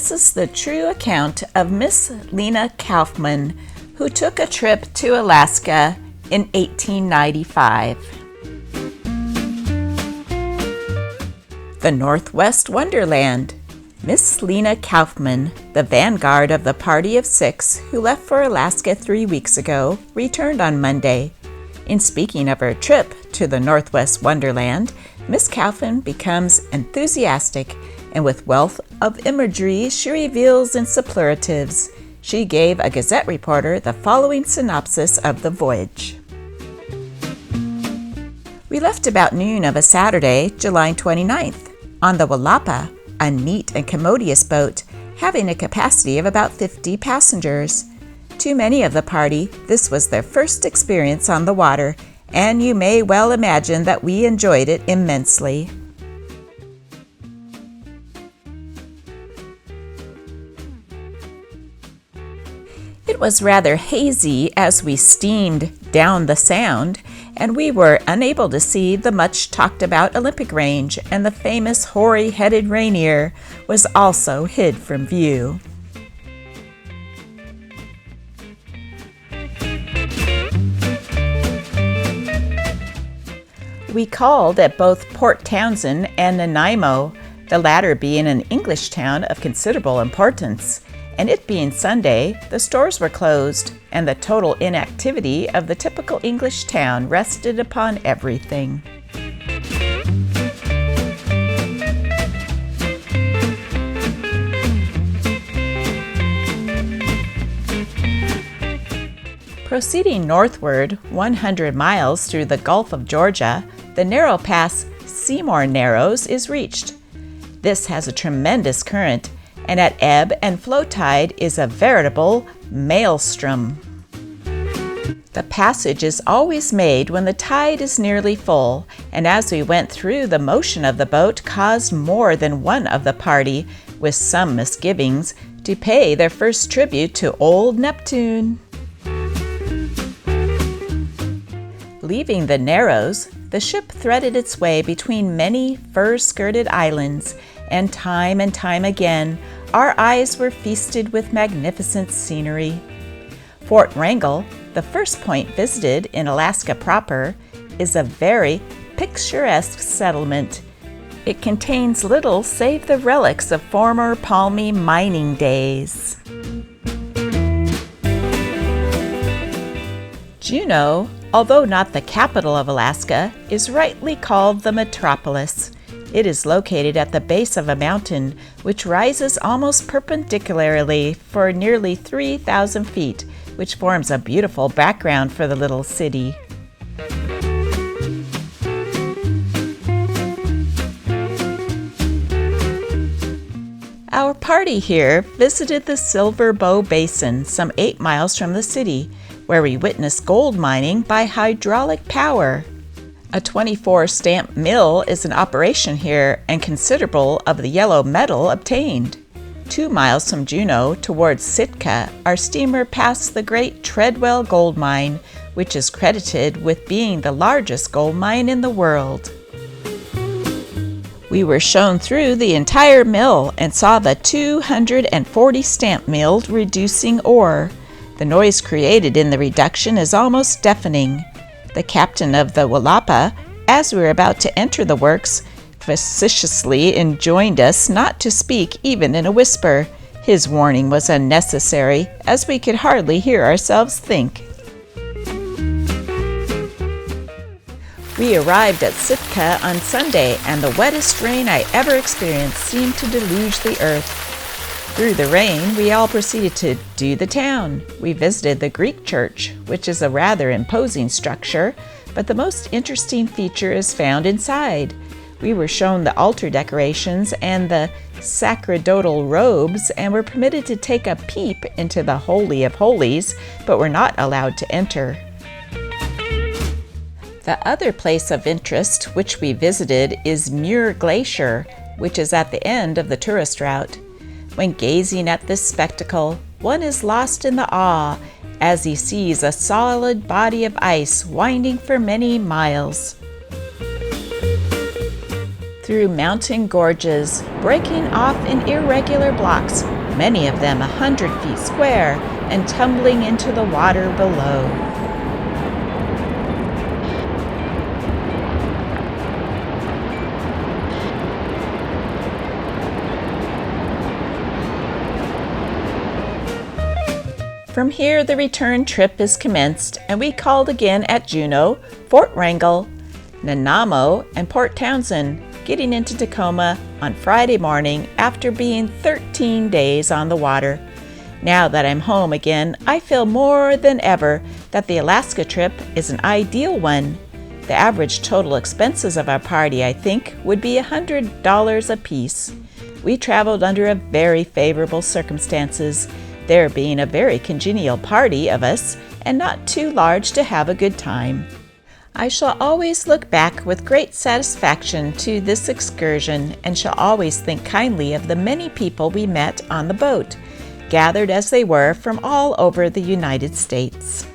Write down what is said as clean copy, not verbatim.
This is the true account of Miss Lena Kaufman, who took a trip to Alaska in 1895. The Northwest Wonderland. Miss Lena Kaufman, the vanguard of the party of 6 who left for Alaska 3 weeks ago, returned on Monday. In speaking of her trip to the Northwest Wonderland, Miss Kaufman becomes enthusiastic, and with wealth of imagery she reveals in superlatives. She gave a Gazette reporter the following synopsis of the voyage. We left about noon of a Saturday, July 29th, on the Wallapa, a neat and commodious boat having a capacity of about 50 passengers. To many of the party, this was their first experience on the water, and you may well imagine that we enjoyed it immensely. It was rather hazy as we steamed down the Sound, and we were unable to see the much talked about Olympic range, and the famous hoary-headed Rainier was also hid from view. We called at both Port Townsend and Nanaimo, the latter being an English town of considerable importance. And it being Sunday, the stores were closed, and the total inactivity of the typical English town rested upon everything. Proceeding northward 100 miles through the Gulf of Georgia, the narrow pass Seymour Narrows is reached. This has a tremendous current, and at ebb and flow tide is a veritable maelstrom. The passage is always made when the tide is nearly full, and as we went through, the motion of the boat caused more than one of the party, with some misgivings, to pay their first tribute to old Neptune. Leaving the Narrows, the ship threaded its way between many fir-skirted islands, and time again, our eyes were feasted with magnificent scenery. Fort Wrangel, the first point visited in Alaska proper, is a very picturesque settlement. It contains little save the relics of former palmy mining days. Juneau, although not the capital of Alaska, is rightly called the metropolis. It is located at the base of a mountain which rises almost perpendicularly for nearly 3,000 feet, which forms a beautiful background for the little city. Our party here visited the Silver Bow Basin, some 8 miles from the city, where we witnessed gold mining by hydraulic power. A 24-stamp mill is in operation here, and considerable of the yellow metal obtained. 2 miles from Juneau towards Sitka, our steamer passed the great Treadwell gold mine, which is credited with being the largest gold mine in the world. We were shown through the entire mill and saw the 240 stamp mill reducing ore. The noise created in the reduction is almost deafening. The captain of the Wallapa, as we were about to enter the works, facetiously enjoined us not to speak even in a whisper. His warning was unnecessary, as we could hardly hear ourselves think. We arrived at Sitka on Sunday, and the wettest rain I ever experienced seemed to deluge the earth. Through the rain, we all proceeded to do the town. We visited the Greek church, which is a rather imposing structure, but the most interesting feature is found inside. We were shown the altar decorations and the sacerdotal robes, and were permitted to take a peep into the Holy of Holies, but were not allowed to enter. The other place of interest which we visited is Muir Glacier, which is at the end of the tourist route. When gazing at this spectacle, one is lost in the awe as he sees a solid body of ice winding for many miles. Through mountain gorges, breaking off in irregular blocks, many of them 100 feet square and tumbling into the water below. From here, the return trip is commenced, and we called again at Juneau, Fort Wrangel, Nanaimo, and Port Townsend, getting into Tacoma on Friday morning after being 13 days on the water. Now that I'm home again, I feel more than ever that the Alaska trip is an ideal one. The average total expenses of our party, I think, would be $100 apiece. We traveled under a very favorable circumstances, there being a very congenial party of us and not too large to have a good time. I shall always look back with great satisfaction to this excursion and shall always think kindly of the many people we met on the boat, gathered as they were from all over the United States.